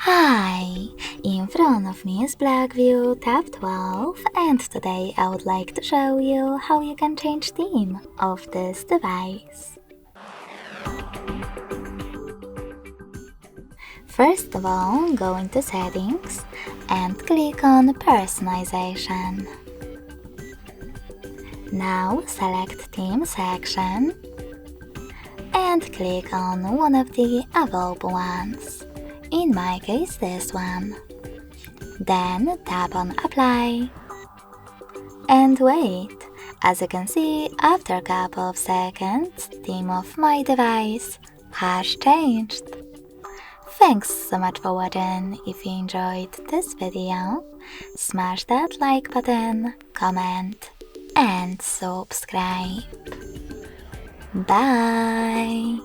Hi! In front of me is BLACKVIEW Tab 12, and today I would like to show you how you can change theme of this device. First of all, go into Settings and click on Personalization. Now select Theme section and click on one of the available ones. In my case, this one. Then tap on Apply and wait. As you can see, after a couple of seconds, theme of my device has changed. Thanks so much for watching. If you enjoyed this video, smash that like button, comment and subscribe. Bye!